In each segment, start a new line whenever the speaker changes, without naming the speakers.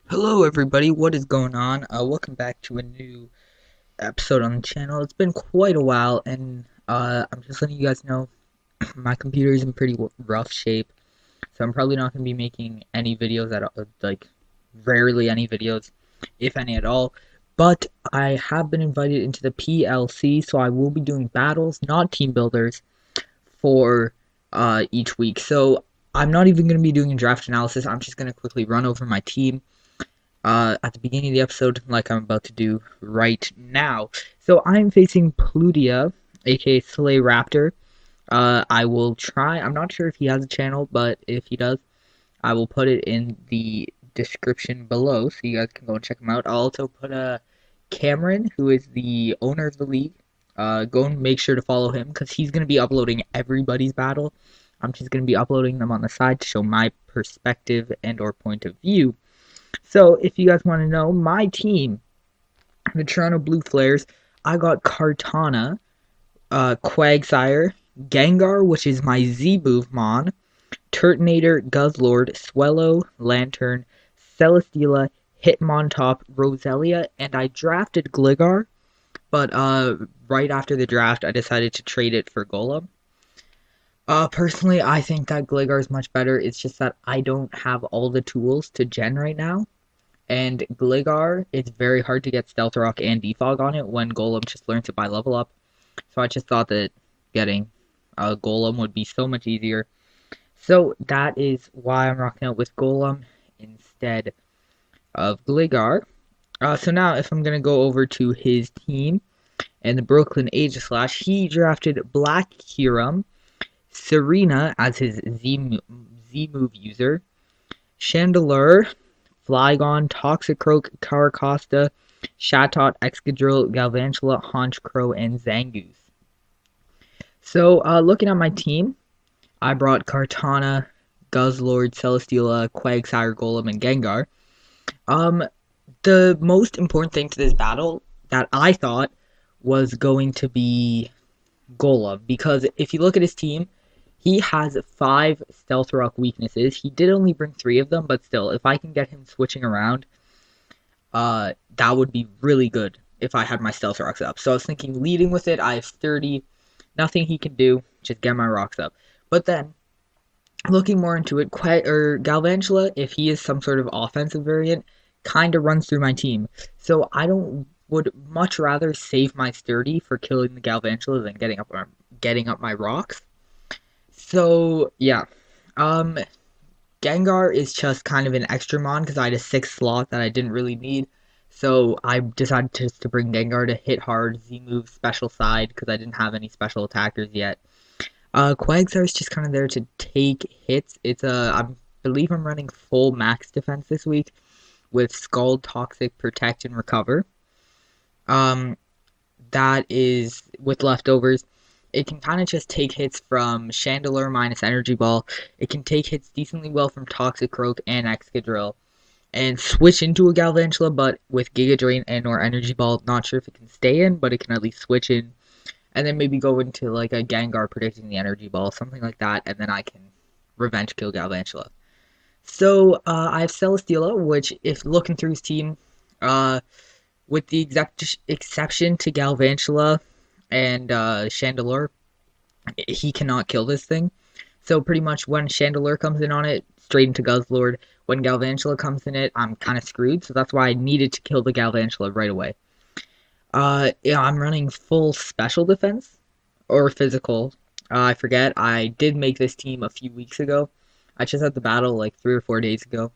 Hello everybody, what is going on? Welcome back to a new episode on the channel. It's been quite a while and I'm just letting you guys know my computer is in pretty rough shape. So I'm probably not going to be making any videos at all, like rarely any videos, if any at all. But I have been invited into the PLC, so I will be doing battles, not team builders, for each week. So I'm not even going to be doing a draft analysis. I'm just going to quickly run over my team at the beginning of the episode, like I'm about to do right now. So I'm facing Plutia, aka Slay Raptor. I will try. I'm not sure if he has a channel, but if he does, I will put it in the description below, so you guys can go and check him out. I'll also put Cameron, who is the owner of the league. Go and make sure to follow him because he's going to be uploading everybody's battle. I'm just going to be uploading them on the side to show my perspective and or point of view. So, if you guys want to know, my team, the Toronto Blueflares, I got Kartana, Quagsire, Gengar, which is my Z-Movemon, Turtonator, Guzzlord, Swellow, Lantern, Celesteela, Hitmontop, Roselia, and I drafted Gligar, but right after the draft, I decided to trade it for Golem. Personally, I think that Gligar is much better. It's just that I don't have all the tools to gen right now. And Gligar, it's very hard to get Stealth Rock and Defog on it when Golem just learns it by level up. So I just thought that getting a Golem would be so much easier. So that is why I'm rocking out with Golem instead of Gligar. So now if I'm going to go over to his team and the Brooklyn Aegislash, he drafted Black Hiram, Serena as his Z-move user, Chandelure, Flygon, Toxicroak, Caracosta, Chatot, Excadrill, Galvantula, Honchkrow, and Zangoose. So, looking at my team, I brought Kartana, Guzzlord, Celesteela, Quagsire, Golem, and Gengar. The most important thing to this battle that I thought was going to be Golem, because if you look at his team, he has 5 Stealth Rock weaknesses. He did only bring 3 of them, but still, if I can get him switching around, that would be really good if I had my Stealth Rocks up. So I was thinking leading with it, I have 30, nothing he can do, just get my rocks up. But then, looking more into it, Galvantula, if he is some sort of offensive variant, kind of runs through my team. So I would much rather save my sturdy for killing the Galvantula than getting up my rocks. So yeah, um, Gengar is just kind of an extra mon because I had a 6th slot that I didn't really need. So I decided just to bring Gengar to hit hard, Z-move, special side because I didn't have any special attackers yet. Quagsire is just kind of there to take hits. I believe I'm running full max defense this week with Scald, Toxic, Protect, and Recover. Um, that is with leftovers. It can kind of just take hits from Chandelure minus Energy Ball. It can take hits decently well from Toxicroak and Excadrill. And switch into a Galvantula, but with Giga Drain and or Energy Ball, not sure if it can stay in, but it can at least switch in. And then maybe go into like a Gengar predicting the Energy Ball, something like that, and then I can revenge kill Galvantula. So I have Celesteela, which if looking through his team, uh, with the exception to Galvantula and Chandelure, he cannot kill this thing. So pretty much when Chandelure comes in on it, straight into Guzzlord. When Galvantula comes in it, I'm kind of screwed. So that's why I needed to kill the Galvantula right away. Yeah, I'm running full special defense or physical. I forget. I did make this team a few weeks ago. I just had the battle like 3 or 4 days ago.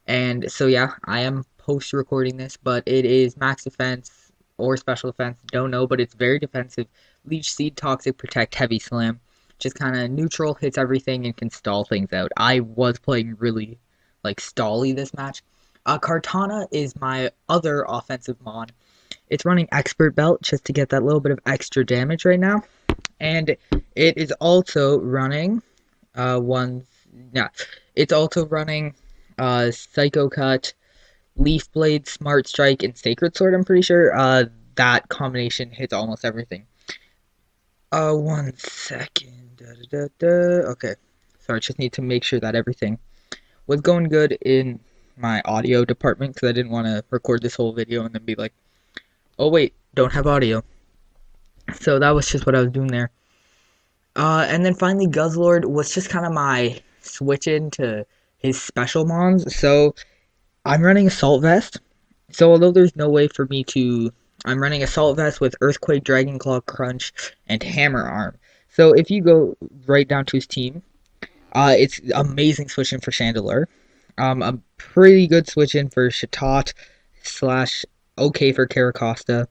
And so yeah, I am post recording this, but it is max defense or special defense, don't know, but it's very defensive. Leech Seed, Toxic, Protect, Heavy Slam. Just kind of neutral, hits everything, and can stall things out. I was playing really, like, stally this match. Kartana is my other offensive mon. It's running Expert Belt just to get that little bit of extra damage right now. And it is also running, it's also running Psycho Cut, Leaf Blade, Smart Strike, and Sacred Sword, I'm pretty sure. That combination hits almost everything. 1 second. Okay. Sorry, just need to make sure that everything was going good in my audio department because I didn't want to record this whole video and then be like, oh wait, don't have audio. So that was just what I was doing there. And then finally, Guzzlord was just kind of my switch into his special mons. So I'm running Assault Vest. So although there's no way for me to... I'm running Assault Vest with Earthquake, Dragonclaw, Crunch, and Hammer Arm. So if you go right down to his team, it's amazing switching for Chandelure. A pretty good switch-in for Chatot / okay for Caracosta.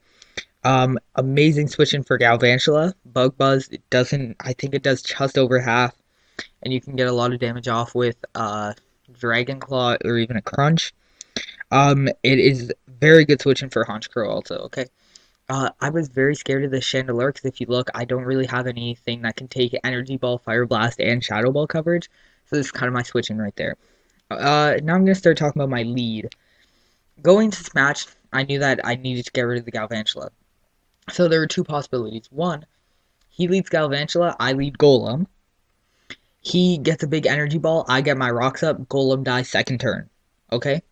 Amazing switch-in for Galvantula. Bug Buzz, I think it does just over half. And you can get a lot of damage off with Dragonclaw or even a Crunch. It is very good switching for Honchkrow also, okay? I was very scared of the Chandelure because if you look, I don't really have anything that can take Energy Ball, Fire Blast, and Shadow Ball coverage. So this is kind of my switching right there. Now I'm going to start talking about my lead. Going to this match, I knew that I needed to get rid of the Galvantula. So there were two possibilities. One, he leads Galvantula, I lead Golem. He gets a big Energy Ball, I get my rocks up, Golem dies second turn. Okay?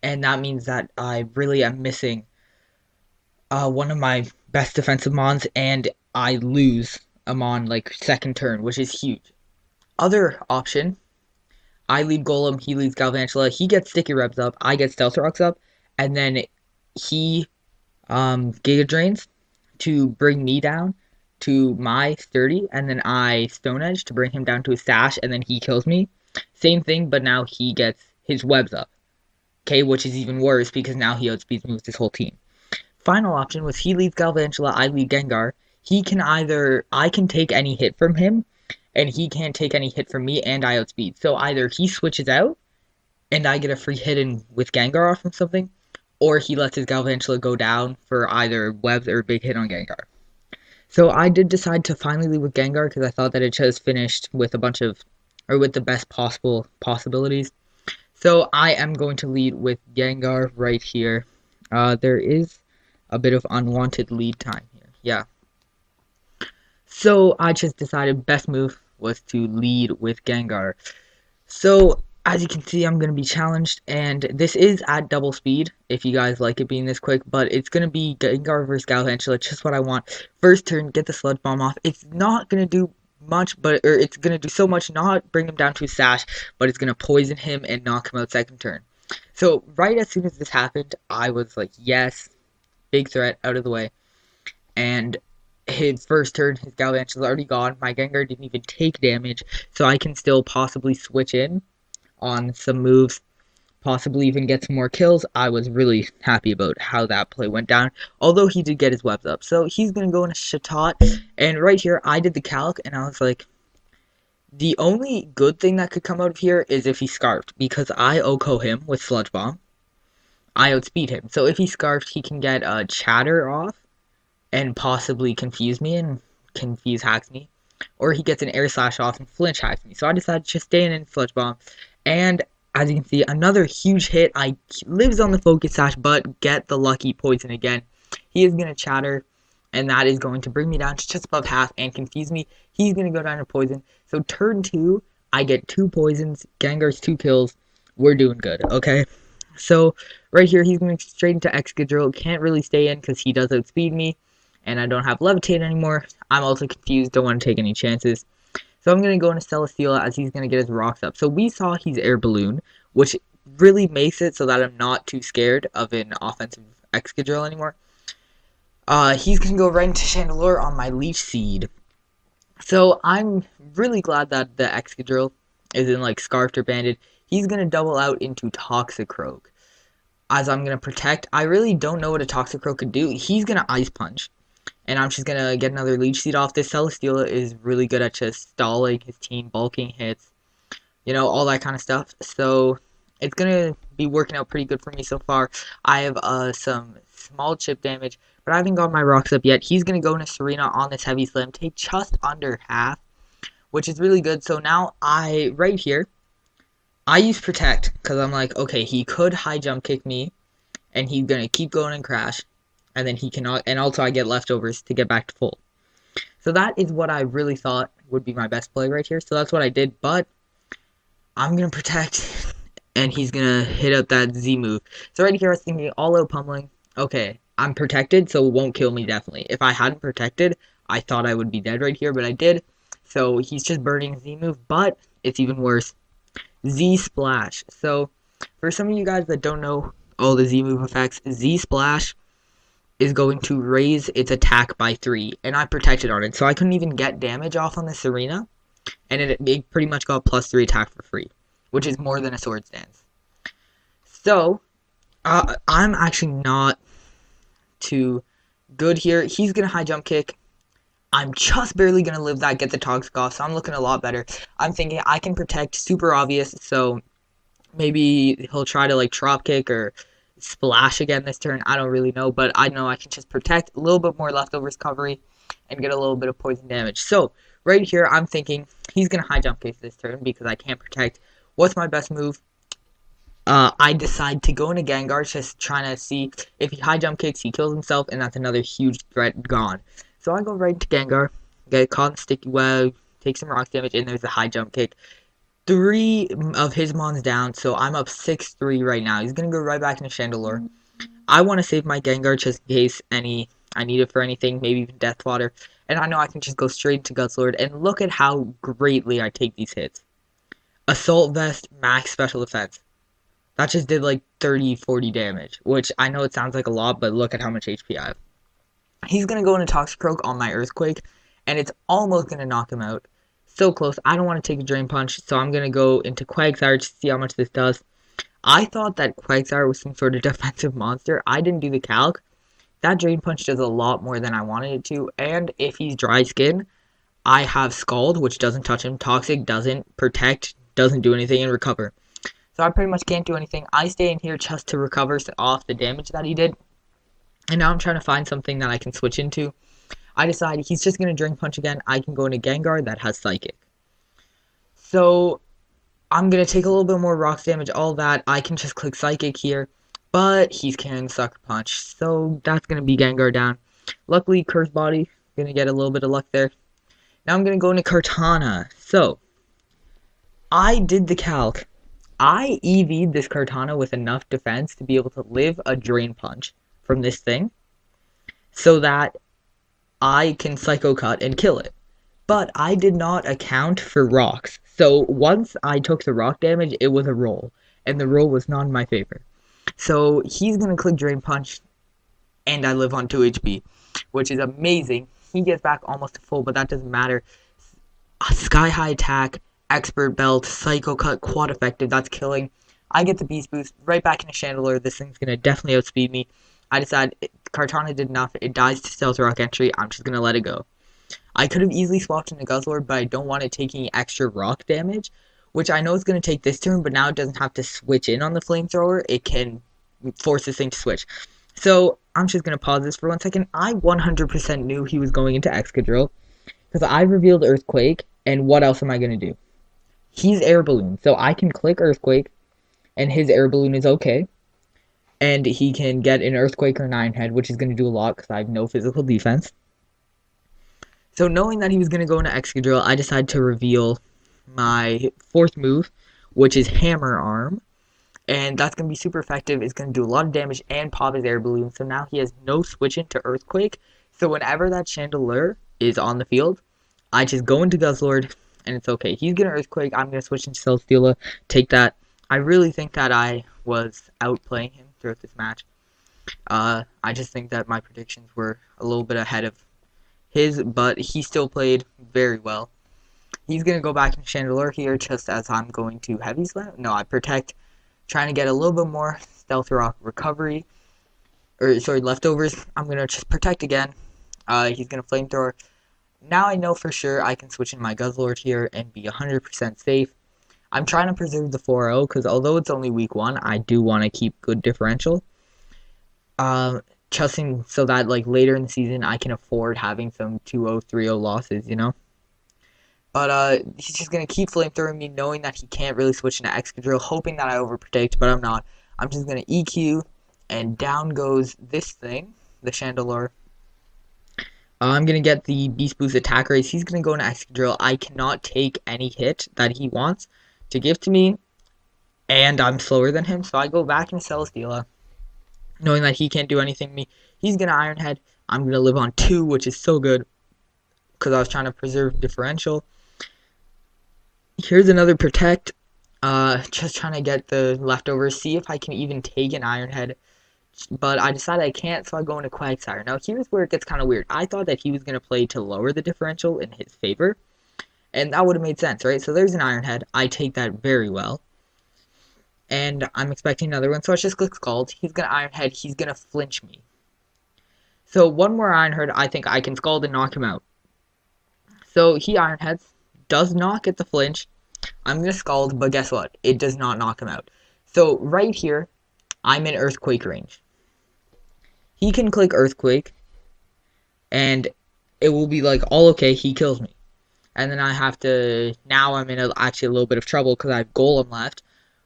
And that means that I really am missing one of my best defensive mons, and I lose a mon like second turn, which is huge. Other option, I lead Golem, he leads Galvantula, he gets Sticky Rebs up, I get Stealth Rocks up, and then he Giga Drains to bring me down to my 30, and then I Stone Edge to bring him down to his stash, and then he kills me. Same thing, but now he gets his webs up. Okay, which is even worse because now he outspeeds me with his whole team. Final option was he leads Galvantula, I lead Gengar. I can take any hit from him, and he can't take any hit from me, and I outspeed. So either he switches out, and I get a free hit in with Gengar off from something, or he lets his Galvantula go down for either webs or a big hit on Gengar. So I did decide to finally lead with Gengar because I thought that it just finished with with the best possible possibilities. So I am going to lead with Gengar right here. There is a bit of unwanted lead time here. Yeah. So I just decided best move was to lead with Gengar. So as you can see, I'm going to be challenged, and this is at double speed, if you guys like it being this quick, but it's going to be Gengar versus Galvantula, just what I want. First turn, get the Sludge Bomb off. It's not going to do much, or it's going to do so much, not bring him down to his sash, but it's going to poison him and knock him out second turn. So right as soon as this happened, I was like, yes, big threat, out of the way. And his first turn, his Galvantula's already gone. My Gengar didn't even take damage, so I can still possibly switch in on some moves, possibly even get some more kills. I was really happy about how that play went down, although he did get his webs up. So he's going to go in a Chatot, and right here, I did the calc, and I was like, the only good thing that could come out of here is if he Scarfed, because I OHKO him with Sludge Bomb. I outspeed him. So if he Scarfed, he can get a Chatter off, and possibly confuse me, and confuse hacks me. Or he gets an Air Slash off and flinch hacks me. So I decided to just stay in Sludge Bomb. And as you can see, another huge hit. I lives on the Focus Sash, but get the lucky poison again. He is going to Chatter, and that is going to bring me down to just above half and confuse me. He's going to go down to poison. So turn 2, I get 2 poisons. Gengar's 2 kills. We're doing good, okay? So right here, he's going straight into Excadrill. Can't really stay in because he does outspeed me, and I don't have Levitate anymore. I'm also confused. Don't want to take any chances. So I'm going to go into Celesteela as he's going to get his rocks up. So we saw he's Air Balloon, which really makes it so that I'm not too scared of an offensive Excadrill anymore. He's going to go right into Chandelure on my Leech Seed. So I'm really glad that the Excadrill isn't like Scarfed or Banded. He's going to double out into Toxicroak, as I'm going to protect. I really don't know what a Toxicroak could do. He's going to Ice Punch, and I'm just going to get another Leech Seed off. This Celesteela is really good at just stalling his team, bulking hits, you know, all that kind of stuff. So it's going to be working out pretty good for me so far. I have some small chip damage, but I haven't got my rocks up yet. He's going to go into Serena on this Heavy Slam, take just under half, which is really good. So now right here, I use Protect, because I'm like, okay, he could high jump kick me, and he's going to keep going and crash, and then he cannot, and also I get leftovers to get back to full. So that is what I really thought would be my best play right here, so that's what I did, but I'm going to Protect, and he's gonna hit up that Z move. So right here, I was thinking all-out pummeling. Okay, I'm protected, so it won't kill me definitely. If I hadn't protected, I thought I would be dead right here, but I did. So he's just burning Z move, but it's even worse. Z Splash. So for some of you guys that don't know all the Z move effects, Z Splash is going to raise its attack by 3, and I protected on it, so I couldn't even get damage off on this arena, and it pretty much got +3 attack for free, which is more than a sword stance. So, I'm actually not too good here. He's going to high jump kick. I'm just barely going to live that, get the toxic off, so I'm looking a lot better. I'm thinking I can protect, super obvious, so maybe he'll try to like drop kick or splash again this turn. I don't really know, but I know I can just protect, a little bit more leftovers recovery, and get a little bit of poison damage. So, right here, I'm thinking he's going to high jump kick this turn because I can't protect. What's my best move? I decide to go into Gengar, just trying to see if he high jump kicks, he kills himself, and that's another huge threat gone. So I go right into Gengar, get caught in sticky web, take some rock damage, and there's a high jump kick. 3 of his mons down, so I'm up 6-3 right now. He's going to go right back into Chandelure. I want to save my Gengar just in case I need it for anything, maybe even Death Water. And I know I can just go straight to Guzzlord, and look at how greatly I take these hits. Assault Vest, max special defense. That just did like 30-40 damage, which I know it sounds like a lot, but look at how much HP I have. He's going to go into Toxicroak on my Earthquake, and it's almost going to knock him out. So close. I don't want to take a Drain Punch, so I'm going to go into Quagsire to see how much this does. I thought that Quagsire was some sort of defensive monster. I didn't do the calc. That Drain Punch does a lot more than I wanted it to, and if he's Dry Skin, I have Scald, which doesn't touch him. Toxic doesn't protect, doesn't do anything, and Recover. So I pretty much can't do anything. I stay in here just to recover off the damage that he did. And now I'm trying to find something that I can switch into. I decide he's just going to Drain Punch again. I can go into Gengar that has Psychic. So I'm going to take a little bit more rocks damage, all that. I can just click Psychic here. But he's carrying Sucker Punch. So that's going to be Gengar down. Luckily, Curse Body. Going to get a little bit of luck there. Now I'm going to go into Kartana. So I did the calc. I EV'd this Kartana with enough defense to be able to live a Drain Punch from this thing, so that I can Psycho Cut and kill it. But I did not account for rocks. So once I took the rock damage, it was a roll, and the roll was not in my favor. So he's going to click Drain Punch, and I live on 2 HP, which is amazing. He gets back almost to full, but that doesn't matter. Sky High Attack, Expert Belt, Psycho Cut, Quad Effective, that's killing. I get the Beast Boost, right back into Chandelure. This thing's going to definitely outspeed me. I decide Kartana did enough. It dies to Stealth Rock entry. I'm just going to let it go. I could have easily swapped into Guzzlord, but I don't want it taking extra rock damage, which I know is going to take this turn, but now it doesn't have to switch in on the Flamethrower. It can force this thing to switch. So I'm just going to pause this for 1 second. I 100% knew he was going into Excadrill, because I revealed Earthquake, and what else am I going to do? He's Air Balloon, so I can click Earthquake, and his Air Balloon is okay. And he can get an Earthquake or 9-head, which is going to do a lot, because I have no physical defense. So knowing that he was going to go into Excadrill, I decided to reveal my 4th move, which is Hammer Arm. And that's going to be super effective. It's going to do a lot of damage and pop his Air Balloon. So now he has no switch into Earthquake. So whenever that Chandelure is on the field, I just go into Guzzlord, and it's okay. He's going to Earthquake. I'm going to switch into Celesteela, take that. I really think that I was outplaying him throughout this match. I just think that my predictions were a little bit ahead of his, but he still played very well. He's going to go back into Chandelure here, just as I'm going to Heavy Slam. No, I Protect, trying to get a little bit more Stealth Rock recovery. Leftovers. I'm going to just Protect again. He's going to Flamethrower. Now I know for sure I can switch in my Guzzlord here and be 100% safe. I'm trying to preserve the 4-0, because although it's only week 1, I do want to keep good differential. Trusting so that like later in the season I can afford having some 2-0, 3-0 losses, you know? But he's just going to keep Flamethrowing me, knowing that he can't really switch into Excadrill, hoping that I overprotect, but I'm not. I'm just going to EQ, and down goes this thing, the Chandelure. I'm going to get the Beast Boost attack raise. He's going to go into Excadrill. I cannot take any hit that he wants to give to me. and I'm slower than him, so I go back into Celesteela, knowing that he can't do anything to me. He's gonna Iron Head. I'm gonna live on 2, which is so good, because I was trying to preserve differential. Here's another Protect. Just trying to get the leftovers, see if I can even take an Iron Head. But I decided I can't, so I go into Quagsire. Now, here's where it gets kind of weird. I thought that he was going to play to lower the differential in his favor, and that would have made sense, right? So there's an Iron Head. I take that very well. And I'm expecting another one, so I just click Scald. He's going to Iron Head. He's going to flinch me. So one more Iron Head, I think I can Scald and knock him out. So he Iron Heads, does not get the flinch. I'm going to Scald, but guess what? It does not knock him out. So right here, I'm in Earthquake range. He can click Earthquake, and it will be like, all okay, he kills me. And then I have to, now I'm in actually a little bit of trouble because I have Golem left,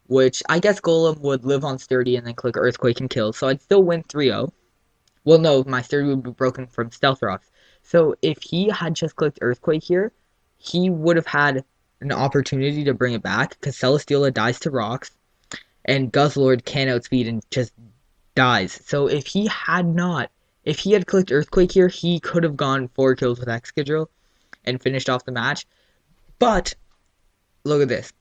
which I guess Golem would live on Sturdy and then click Earthquake and kill, so I'd still win 3-0. Well, no, my Sturdy would be broken from Stealth Rocks. So if he had just clicked Earthquake here, he would have had an opportunity to bring it back, because Celesteela dies to Rocks, and Guzzlord can outspeed and just dies. So if he had clicked Earthquake here, he could have gone 4 kills with Excadrill and finished off the match. But look at this.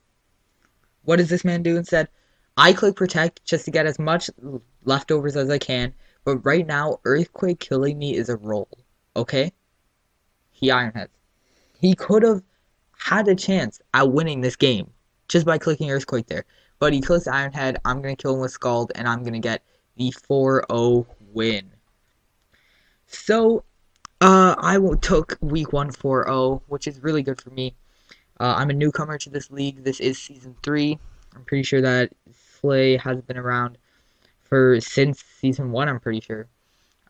What does this man do instead? I click Protect just to get as much leftovers as I can, but right now, Earthquake killing me is a roll, okay? He Iron Heads. He could have had a chance at winning this game just by clicking Earthquake there, but he clicks Iron Head. I'm going to kill him with Scald, and I'm going to get the 4-0 win. So, I took week 1 4-0, which is really good for me. I'm a newcomer to this league. This is season 3. I'm pretty sure that Slay has been around since season 1, I'm pretty sure.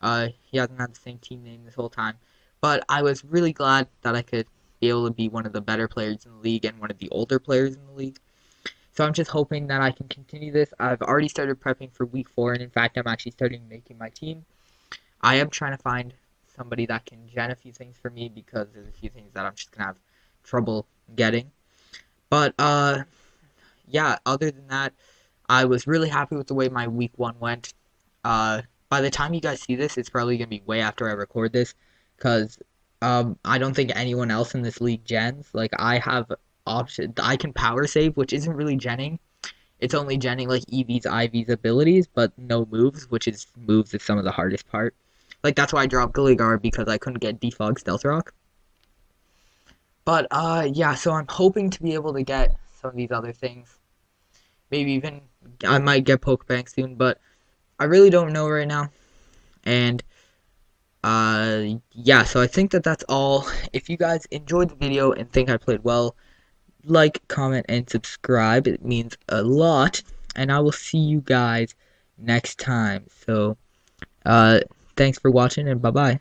He hasn't had the same team name this whole time. But I was really glad that I could be able to be one of the better players in the league and one of the older players in the league. So I'm just hoping that I can continue this. I've already started prepping for week 4, and in fact, I'm actually starting making my team. I am trying to find somebody that can gen a few things for me, because there's a few things that I'm just going to have trouble getting. But, yeah, other than that, I was really happy with the way my week 1 went. By the time you guys see this, it's probably going to be way after I record this, because I don't think anyone else in this league gens. Like, I have options. I can power save, which isn't really genning. It's only genning like EV's, IV's abilities, but no moves, moves is some of the hardest part. Like, that's why I dropped Gilligar, because I couldn't get Defog Stealth Rock. But, yeah, so I'm hoping to be able to get some of these other things. Maybe even, I might get Pokebank soon, but I really don't know right now. And, yeah, so I think that's all. If you guys enjoyed the video and think I played well, like, comment, and subscribe. It means a lot. And I will see you guys next time. So, thanks for watching, and bye-bye.